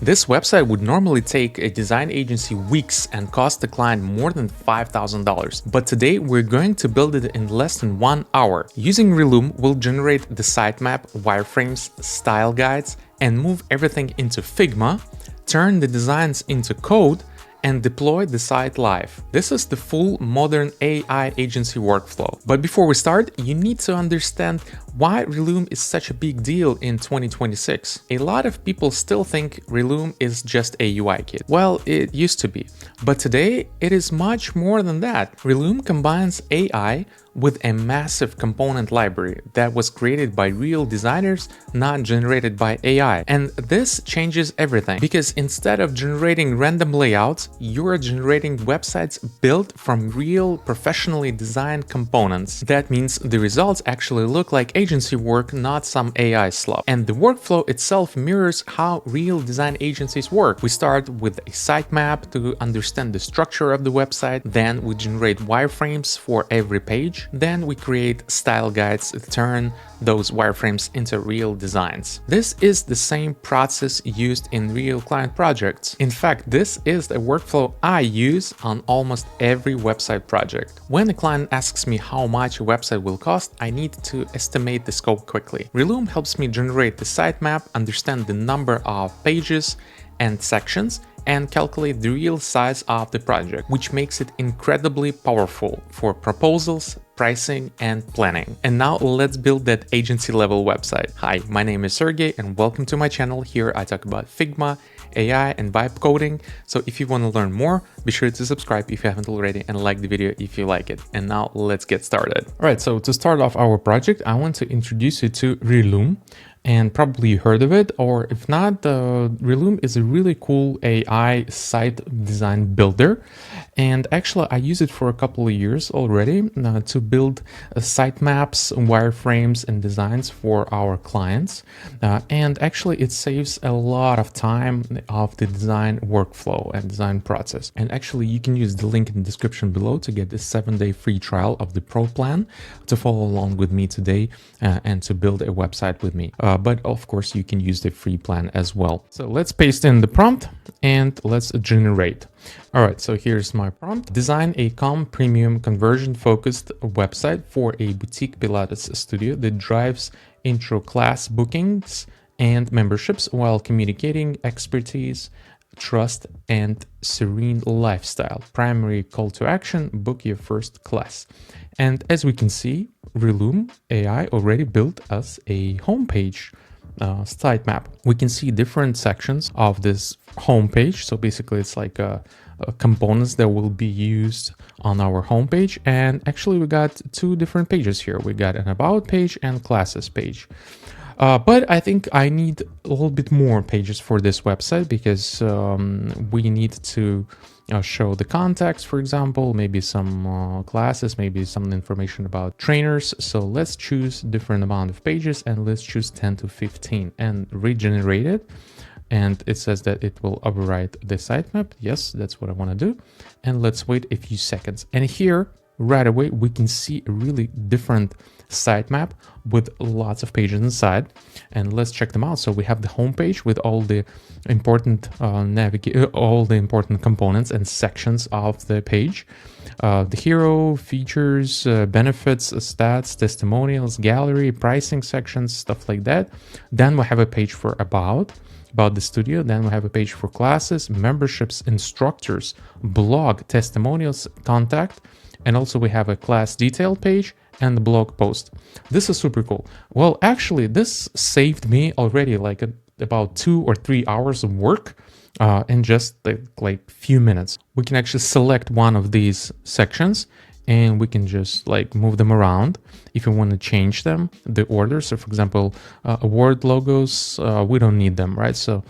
This website would normally take a design agency weeks and cost the client more than $5,000, but today we're going to build it in less than 1 hour. Using Relume, we'll generate the sitemap, wireframes, style guides, and move everything into Figma, turn the designs into code, and deploy the site live. This is the full modern AI agency workflow. But before we start, you need to understand why Relume is such a big deal in 2026. A lot of people still think Relume is just a UI kit. Well, it used to be, but today it is much more than that. Relume combines AI with a massive component library that was created by real designers, not generated by AI. And this changes everything, because instead of generating random layouts, you're generating websites built from real professionally designed components. That means the results actually look like agency work, not some AI slop. And the workflow itself mirrors how real design agencies work. We start with a sitemap to understand the structure of the website, then we generate wireframes for every page. Then we create style guides to turn those wireframes into real designs. This is the same process used in real client projects. In fact, this is the workflow I use on almost every website project. When a client asks me how much a website will cost, I need to estimate the scope quickly. Relume helps me generate the sitemap, understand the number of pages and sections, and calculate the real size of the project, which makes it incredibly powerful for proposals, pricing, and planning. And now let's build that agency level website. Hi, my name is Sergey and welcome to my channel. Here I talk about Figma, AI, and vibe coding. So if you want to learn more, be sure to subscribe if you haven't already and like the video if you like it. And now let's get started. All right, so to start off our project, I want to introduce you to Relume. And probably you heard of it, or if not, Relume is a really cool AI site design builder. And actually, I use it for a couple of years already to build sitemaps, wireframes, and designs for our clients. And actually, it saves a lot of time of the design workflow and design process. And actually, you can use the link in the description below to get a 7-day free trial of the Pro plan to follow along with me today and to build a website with me. But of course, you can use the free plan as well. So let's paste in the prompt and let's generate. All right, so here's my prompt. Design a calm, premium, conversion-focused website for a boutique Pilates studio that drives intro class bookings and memberships while communicating expertise, trust, and serene lifestyle. Primary call to action, book your first class. And as we can see, Relume AI already built us a homepage sitemap. We can see different sections of this homepage. So basically it's like components that will be used on our homepage. And actually we got two different pages here. We got an about page and classes page. But I think I need a little bit more pages for this website because we need to show the context, for example, maybe some classes, maybe some information about trainers. So let's choose different amount of pages and let's choose 10 to 15 and regenerate it. And it says that it will overwrite the sitemap. Yes, that's what I want to do. And let's wait a few seconds. And here, right away, we can see a really different sitemap with lots of pages inside. And let's check them out. So we have the homepage with all the important all the important components and sections of the page. The hero, features, benefits, stats, testimonials, gallery, pricing sections, stuff like that. Then we have a page for about the studio. Then we have a page for classes, memberships, instructors, blog, testimonials, contact. And also we have a class detail page and the blog post. This is super cool. Well, actually, this saved me already like about 2 or 3 hours of work in just like few minutes. We can actually select one of these sections and we can just like move them around if you want to change them, the order. So for example, award logos, we don't need them, right? So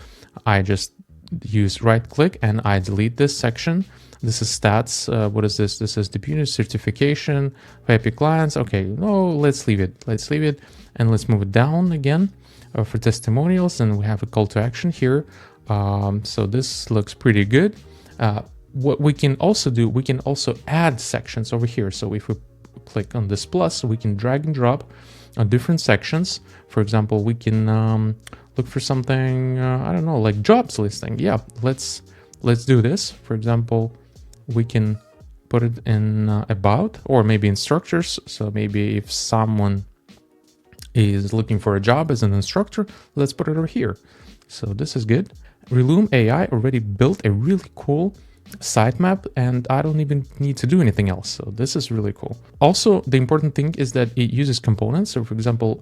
I just use right click and I delete this section. This is stats. What is this? This is deputy certification, happy clients. Okay, no, let's leave it. Let's leave it and let's move it down again for testimonials. And we have a call to action here. So this looks pretty good. What we can also do, we can also add sections over here. So if we click on this plus, we can drag and drop on different sections. For example, we can look for something, I don't know, like jobs listing. Yeah, let's do this. For example, we can put it in about, or maybe in structures. So maybe if someone is looking for a job as an instructor, let's put it over here. So this is good. Relume AI already built a really cool sitemap, and I don't even need to do anything else. So this is really cool. Also, the important thing is that it uses components. So for example,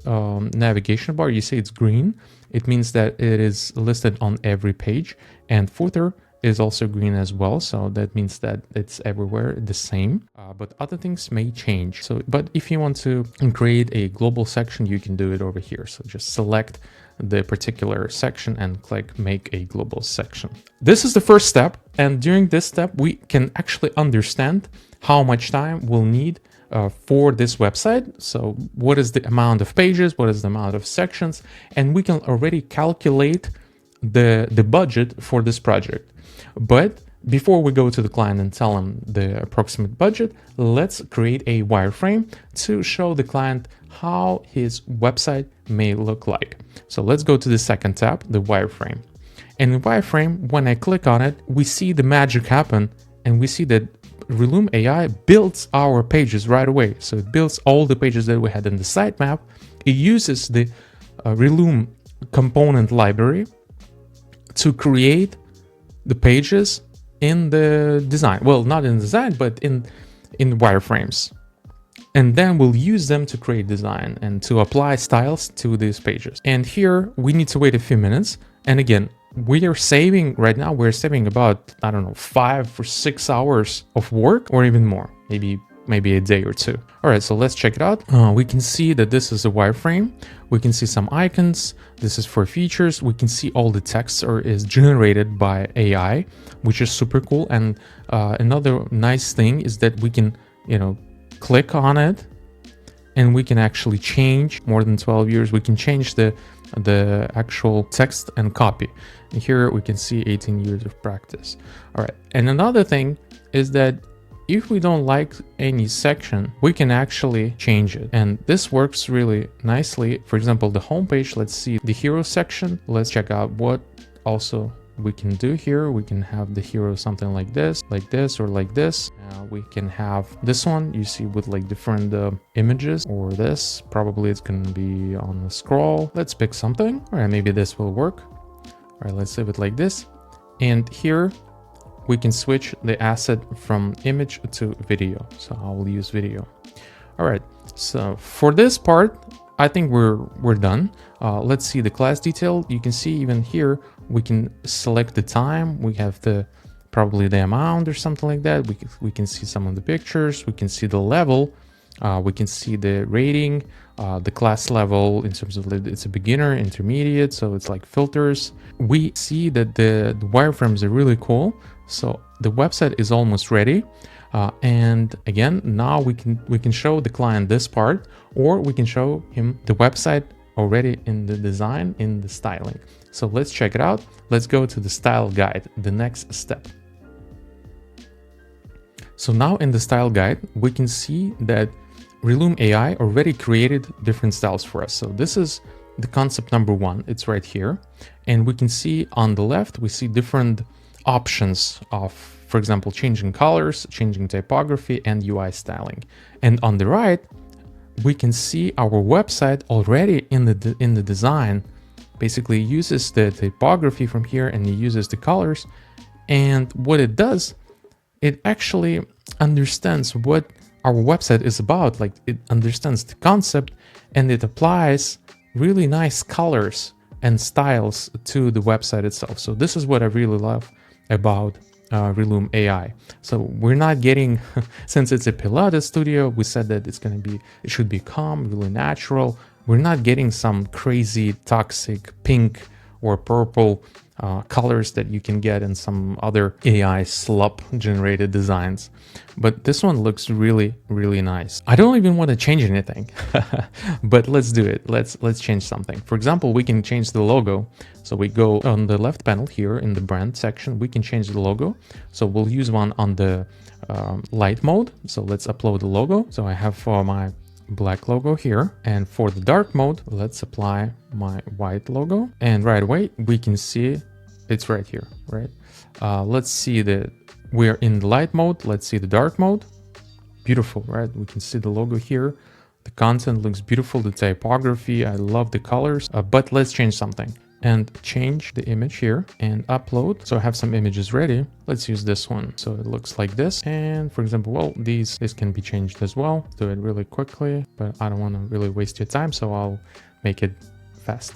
navigation bar, you see it's green. It means that it is listed on every page, and footer is also green as well. So that means that it's everywhere the same, but other things may change. So, but if you want to create a global section, you can do it over here. So just select the particular section and click make a global section. This is the first step. And during this step, we can actually understand how much time we'll need for this website. So what is the amount of pages? What is the amount of sections? And we can already calculate the budget for this project. But before we go to the client and tell him the approximate budget, let's create a wireframe to show the client how his website may look like. So let's go to the second tab, the wireframe. And in wireframe, when I click on it, we see the magic happen, and we see that Relume AI builds our pages right away. So it builds all the pages that we had in the sitemap. It uses the Relume component library to create the pages in the design. Well, not in design, but in wireframes. And then we'll use them to create design and to apply styles to these pages. And here we need to wait a few minutes. And again, we are saving right now, we're saving about, I don't know, 5 or 6 hours of work, or even more, maybe a day or two. All right, so let's check it out. We can see that this is a wireframe. We can see some icons. This is for features. We can see all the text is generated by AI, which is super cool. And another nice thing is that we can, click on it, and we can actually change more than 12 years. We can change the actual text and copy. And here we can see 18 years of practice. All right, and another thing is that if we don't like any section, we can actually change it. And this works really nicely. For example, the homepage, let's see the hero section. Let's check out what also we can do here. We can have the hero something like this, or like this. We can have this one, you see, with like different images, or this. Probably it's going to be on the scroll. Let's pick something. All right, maybe this will work. All right, let's save it like this. And here we can switch the asset from image to video. So I will use video. All right, so for this part, I think we're done. Let's see the class detail. You can see even here, we can select the time. We have probably the amount or something like that. We can see some of the pictures. We can see the level. We can see the rating, the class level in terms of it's a beginner, intermediate. So it's like filters. We see that the wireframes are really cool. So the website is almost ready. And again, now we can show the client this part, or we can show him the website already in the design, in the styling. So let's check it out. Let's go to the style guide, the next step. So now in the style guide, we can see that Relume AI already created different styles for us. So this is the concept number 1. It's right here. And we can see on the left, we see different options of, for example, changing colors, changing typography, and UI styling. And on the right, we can see our website already in the design. Basically uses the typography from here, and it uses the colors. And what it does, it actually understands what our website is about. Like, it understands the concept, and it applies really nice colors and styles to the website itself. So this is what I really love about Relume AI. So we're not getting, since it's a Pilates studio, we said that it should be calm, really natural. We're not getting some crazy toxic pink or purple colors that you can get in some other AI slop generated designs. But this one looks really, really nice. I don't even want to change anything, but let's do it. Let's change something. For example, we can change the logo. So we go on the left panel here in the brand section, we can change the logo. So we'll use one on the light mode. So let's upload the logo. So I have for my black logo here. And for the dark mode, let's apply my white logo. And right away, we can see it's right here, right? Let's see that we're in the light mode. Let's see the dark mode. Beautiful, right? We can see the logo here. The content looks beautiful. The typography, I love the colors, but let's change something and change the image here and upload. So I have some images ready. Let's use this one. So it looks like this. And for example, well, this can be changed as well. Do it really quickly, but I don't want to really waste your time. So I'll make it fast.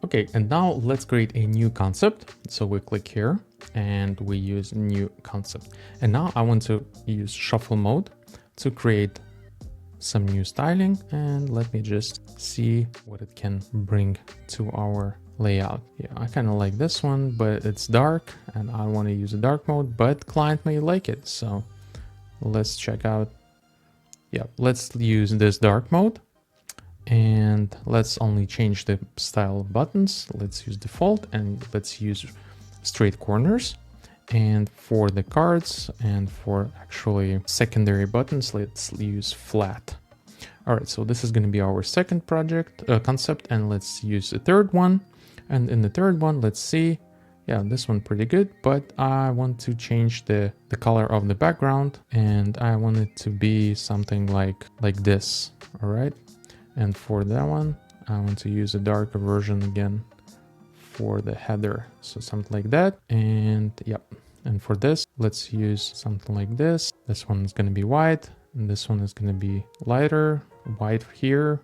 Okay, and now let's create a new concept. So we click here and we use new concept. And now I want to use shuffle mode to create some new styling. And let me just see what it can bring to our layout. Yeah, I kind of like this one, but it's dark and I want to use a dark mode, but client may like it. So let's check out. Yeah, let's use this dark mode. And let's only change the style of buttons. Let's use default and let's use straight corners. And for the cards and for actually secondary buttons, let's use flat. All right, so this is going to be our second project concept, and let's use a third one. And in the third one, let's see. Yeah, this one pretty good, but I want to change the color of the background, and I want it to be something like this. All right. And for that one, I want to use a darker version again for the header. So something like that. And yep. And for this, let's use something like this. This one is going to be white. And this one is going to be lighter. White here.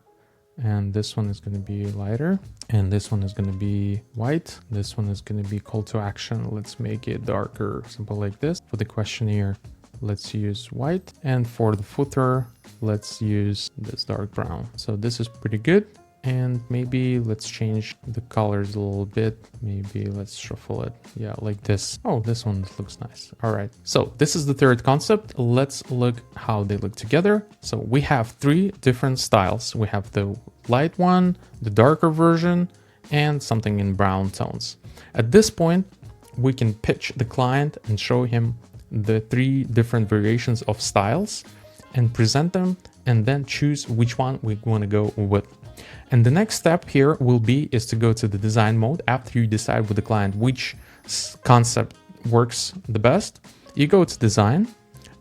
And this one is going to be lighter. And this one is going to be white. This one is going to be call to action. Let's make it darker. Simple like this. For the questionnaire, let's use white. And for the footer, let's use this dark brown. So this is pretty good. And maybe let's change the colors a little bit. Maybe let's shuffle it. Yeah, like this. Oh, this one looks nice. All right. So this is the third concept. Let's look how they look together. So we have three different styles. We have the light one, the darker version, and something in brown tones. At this point, we can pitch the client and show him the three different variations of styles and present them, and then choose which one we want to go with. And the next step here is to go to the design mode. After you decide with the client which concept works the best, you go to design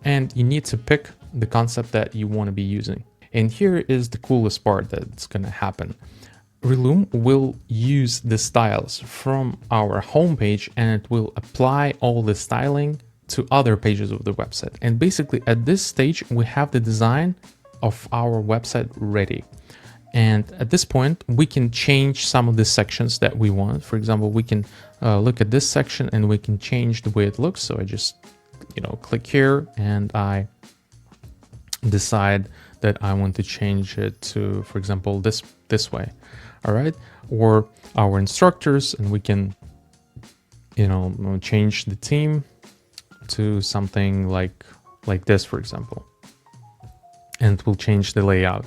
and you need to pick the concept that you want to be using. And here is the coolest part that's going to happen. Relume will use the styles from our homepage and it will apply all the styling to other pages of the website. And basically at this stage, we have the design of our website ready. And at this point, we can change some of the sections that we want. For example, we can look at this section and we can change the way it looks. So I just, click here and I decide that I want to change it to, for example, this way. All right. Or our instructors, and we can, change the theme to something like this, for example, and it will change the layout.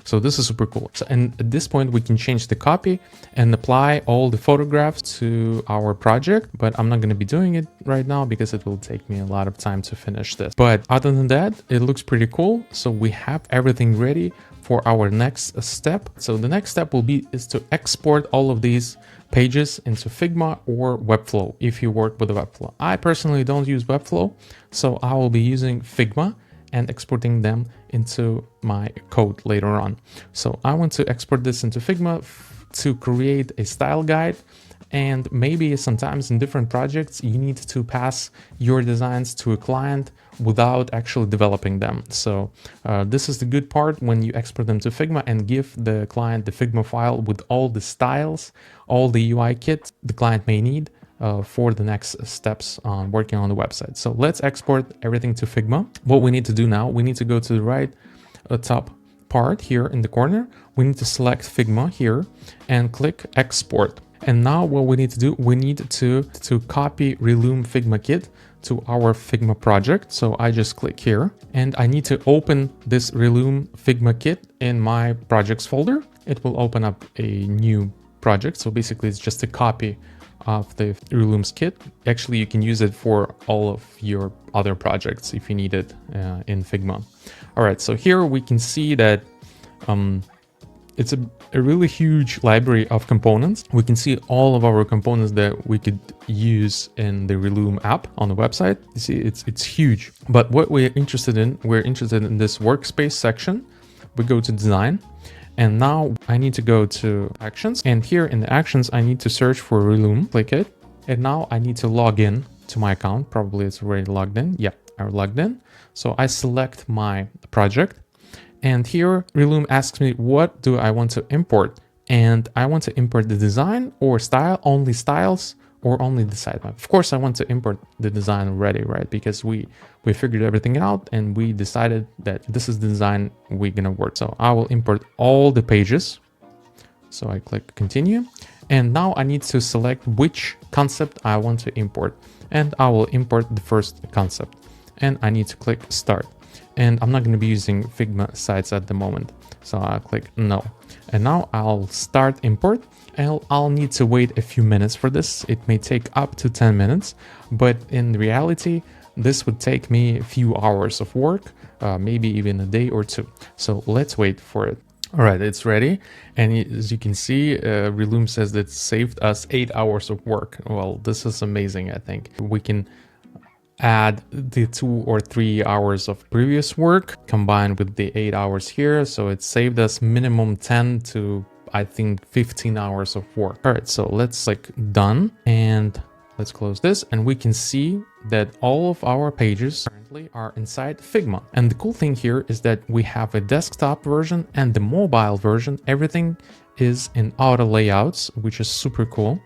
So this is super cool. So, and at this point we can change the copy and apply all the photographs to our project, but I'm not going to be doing it right now because it will take me a lot of time to finish this. But other than that, it looks pretty cool. So we have everything ready for our next step. So the next step is to export all of these pages into Figma or Webflow if you work with Webflow. I personally don't use Webflow, so I will be using Figma and exporting them into my code later on. So I want to export this into Figma to create a style guide. And maybe sometimes in different projects, you need to pass your designs to a client without actually developing them. So this is the good part when you export them to Figma and give the client the Figma file with all the styles, all the UI kit the client may need for the next steps on working on the website. So let's export everything to Figma. What we need to do now, we need to go to the right top part here in the corner. We need to select Figma here and click export. And now what we need to do, we need to copy Relume Figma Kit to our Figma project. So I just click here and I need to open this Relume Figma Kit in my projects folder. It will open up a new project. So basically it's just a copy of the Relume's kit. Actually, you can use it for all of your other projects if you need it in Figma. All right, so here we can see that it's a really huge library of components. We can see all of our components that we could use in the Relume app on the website. You see, it's huge. But what we're interested in this workspace section. We go to design, and now I need to go to actions. And here in the actions, I need to search for Relume, click it. And now I need to log in to my account. Probably it's already logged in. Yeah, I logged in. So I select my project. And here Relume asks me, what do I want to import? And I want to import the design or style, only styles, or only the sitemap. Of course, I want to import the design already, right? Because we figured everything out and we decided that this is the design we're gonna work. So I will import all the pages. So I click continue. And now I need to select which concept I want to import. And I will import the first concept. And I need to click start. And I'm not going to be using Figma sites at the moment. So I'll click no. And now I'll start import. And I'll need to wait a few minutes for this. It may take up to 10 minutes, but in reality, this would take me a few hours of work, maybe even a day or two. So let's wait for it. All right, it's ready. And as you can see, Relume says that it saved us 8 hours of work. Well, this is amazing, I think. We can add the 2 or 3 hours of previous work combined with the 8 hours here. So it saved us minimum 10 to I think 15 hours of work. All right, so let's click done and let's close this, and we can see that all of our pages currently are inside Figma. And the cool thing here is that we have a desktop version and the mobile version. Everything is in auto layouts, which is super cool.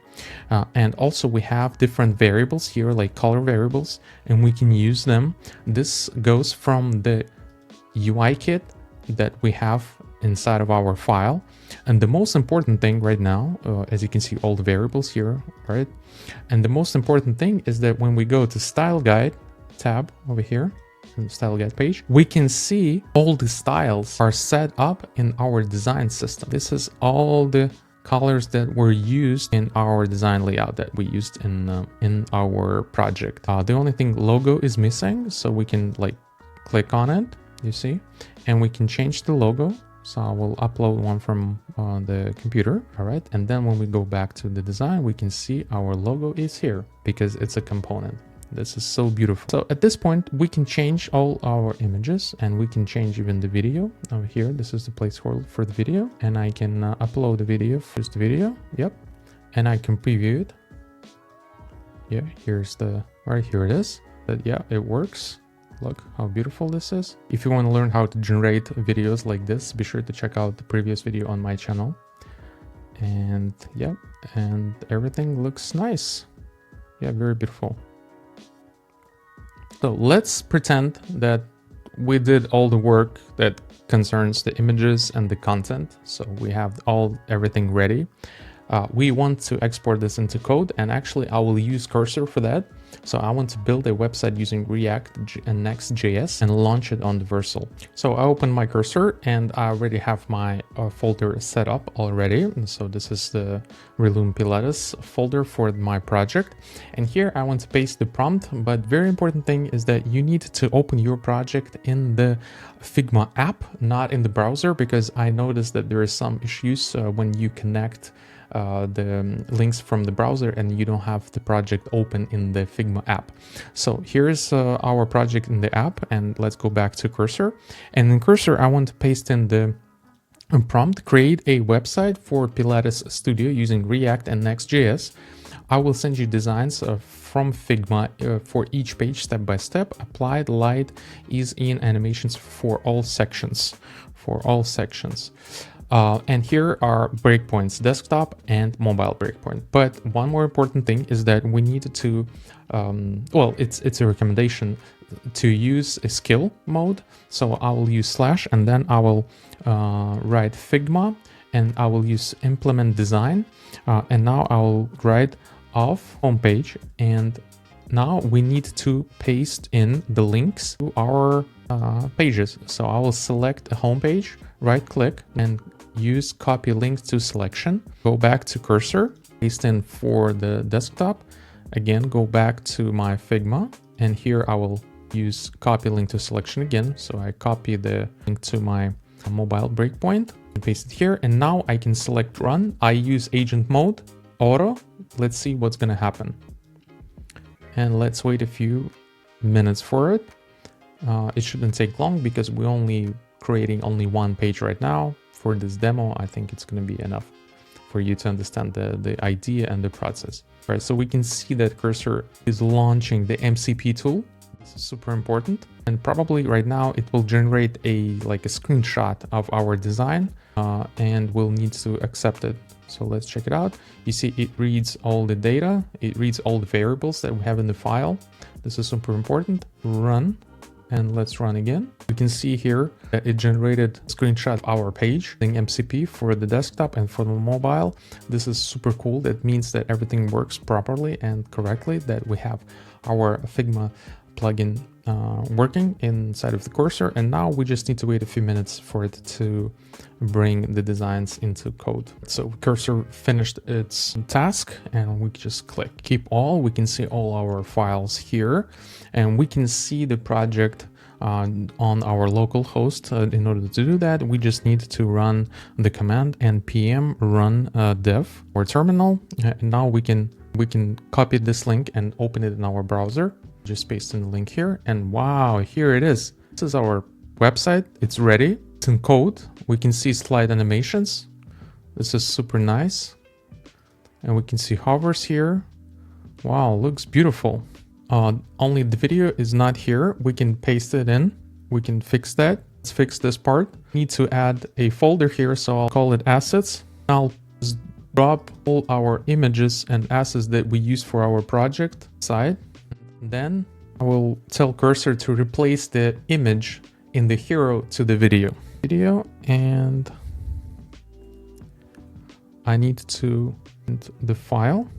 And also we have different variables here, like color variables, and we can use them. This goes from the UI kit that we have inside of our file. And the most important thing right now, as you can see all the variables here, right? And the most important thing is that when we go to style guide tab over here, in the style guide page, we can see all the styles are set up in our design system. This is all the colors that were used in our design layout that we used in our project. The only thing logo is missing, so we can like click on it, you see, and we can change the logo. So I will upload one from the computer. All right. And then when we go back to the design, we can see our logo is here because it's a component. This is so beautiful. So at this point, we can change all our images and we can change even the video over here. This is the placeholder for the video, and I can upload the video. Here's the video. Yep. And I can preview it. Yeah, here's the, right here it is. But yeah, it works. Look how beautiful this is. If you want to learn how to generate videos like this, be sure to check out the previous video on my channel. And yeah, and everything looks nice. Yeah, very beautiful. So let's pretend that we did all the work that concerns the images and the content. So we have everything ready. We want to export this into code, and actually I will use Cursor for that. So I want to build a website using React and Next.js and launch it on the Vercel. So I open my Cursor and I already have my folder set up already. And so this is the Relume Pilates folder for my project. And here I want to paste the prompt, but very important thing is that you need to open your project in the Figma app, not in the browser, because I noticed that there is some issues when you connect the links from the browser and you don't have the project open in the Figma app. So here's our project in the app, and let's go back to Cursor. And in Cursor, I want to paste in the prompt, create a website for Pilates Studio using React and Next.js. I will send you designs from Figma for each page step by step, applied, light, ease in animations for all sections, and here are breakpoints, desktop and mobile breakpoint. But one more important thing is that we need to, well, it's a recommendation to use a skill mode. So I will use / and then I will write Figma and I will use implement design. And now I will write off homepage, and now we need to paste in the links to our pages. So I will select a homepage, right click and use copy link to selection, go back to Cursor, paste in for the desktop. Again, go back to my Figma, and here I will use copy link to selection again. So I copy the link to my mobile breakpoint and paste it here. And now I can select run. I use agent mode, auto. Let's see what's going to happen. And let's wait a few minutes for it. It shouldn't take long because we're creating only one page right now. For this demo, I think it's going to be enough for you to understand the idea and the process. All right, so we can see that Cursor is launching the MCP tool. This is super important. And probably right now it will generate a screenshot of our design and we'll need to accept it. So let's check it out. You see it reads all the data. It reads all the variables that we have in the file. This is super important. Run. And let's run again. You can see here that it generated a screenshot of our page in MCP for the desktop and for the mobile. This is super cool. That means that everything works properly and correctly, that we have our Figma plugin working inside of the Cursor. And now we just need to wait a few minutes for it to bring the designs into code. So Cursor finished its task and we just click keep all. We can see all our files here and we can see the project on our local host. In order to do that, we just need to run the command npm run dev or terminal. And now we can copy this link and open it in our browser. Just paste in the link here and wow, here it is. This is our website. It's ready. It's in code. We can see slide animations. This is super nice. And we can see hovers here. Wow, looks beautiful. Only the video is not here. We can paste it in. We can fix that. Let's fix this part. Need to add a folder here, so I'll call it assets. I'll just drop all our images and assets that we use for our project side. Then I will tell Cursor to replace the image in the hero to the video. And I need to print the file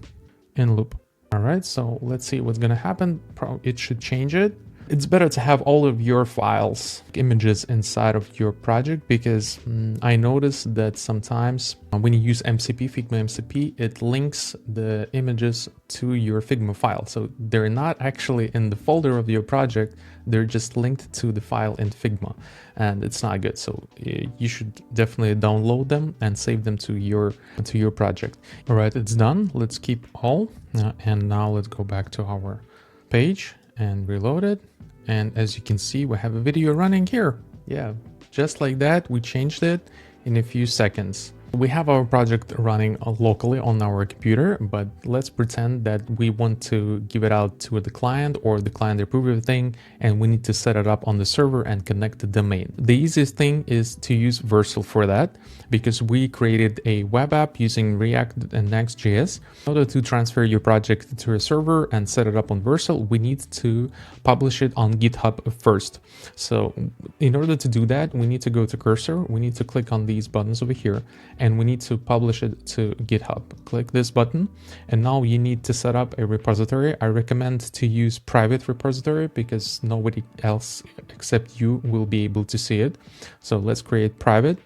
in loop. All right, so let's see what's going to happen. It should change it. It's better to have all of your files, images inside of your project because I noticed that sometimes when you use MCP, Figma MCP, it links the images to your Figma file. So they're not actually in the folder of your project, they're just linked to the file in Figma and it's not good. So you should definitely download them and save them to your project. All right, it's done. Let's keep all. And now let's go back to our page and reload it. And as you can see, we have a video running here. Yeah, just like that, we changed it in a few seconds. We have our project running locally on our computer, but let's pretend that we want to give it out to the client or the client approve everything, and we need to set it up on the server and connect the domain. The easiest thing is to use Vercel for that, because we created a web app using React and Next.js. In order to transfer your project to a server and set it up on Vercel, we need to publish it on GitHub first. So in order to do that, we need to go to Cursor. We need to click on these buttons over here, and we need to publish it to GitHub. Click this button, and now you need to set up a repository. I recommend to use private repository because nobody else except you will be able to see it. So let's create private,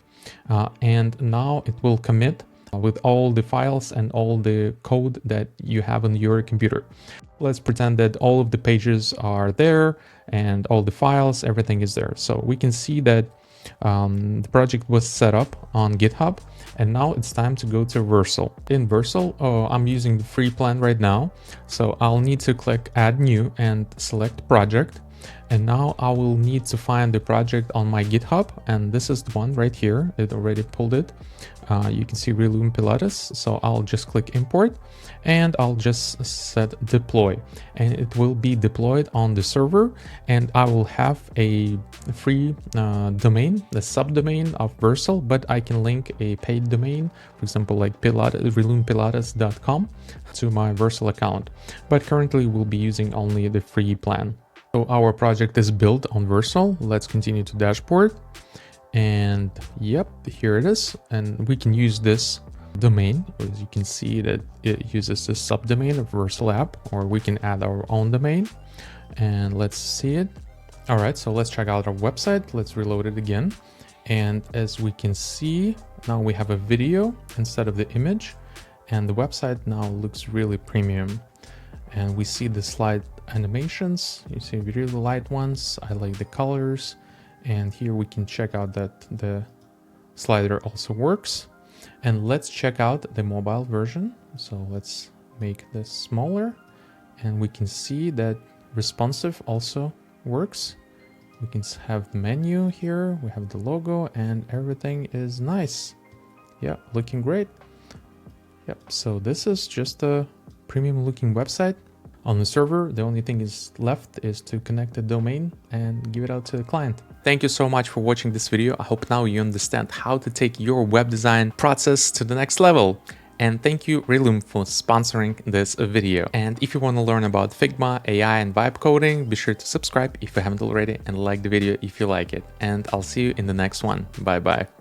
and now it will commit with all the files and all the code that you have on your computer. Let's pretend that all of the pages are there and all the files, everything is there. So we can see that the project was set up on GitHub, and now it's time to go to Vercel. In Vercel, I'm using the free plan right now, so I'll need to click add new and select project. And now I will need to find the project on my GitHub, and this is the one right here. It already pulled it. You can see Relume Pilates, so I'll just click import and I'll just set deploy, and it will be deployed on the server, and I will have a free domain, the subdomain of Vercel, but I can link a paid domain, for example, like relumepilates.com to my Vercel account, but currently we'll be using only the free plan. So our project is built on Vercel. Let's continue to dashboard. And yep, here it is. And we can use this domain. As you can see that it uses the subdomain of Vercel app, or we can add our own domain. And let's see it. All right, so let's check out our website. Let's reload it again. And as we can see, now we have a video instead of the image. And the website now looks really premium. And we see the slide animations. You see really light ones. I like the colors. And here we can check out that the slider also works. And let's check out the mobile version. So let's make this smaller. And we can see that responsive also works. We can have the menu here. We have the logo and everything is nice. Yeah, looking great. Yep, so this is just a premium looking website. On the server, the only thing is left is to connect the domain and give it out to the client. Thank you so much for watching this video. I hope now you understand how to take your web design process to the next level. And thank you Relume for sponsoring this video. And if you want to learn about Figma, AI and vibe coding, be sure to subscribe if you haven't already and like the video if you like it. And I'll see you in the next one. Bye bye.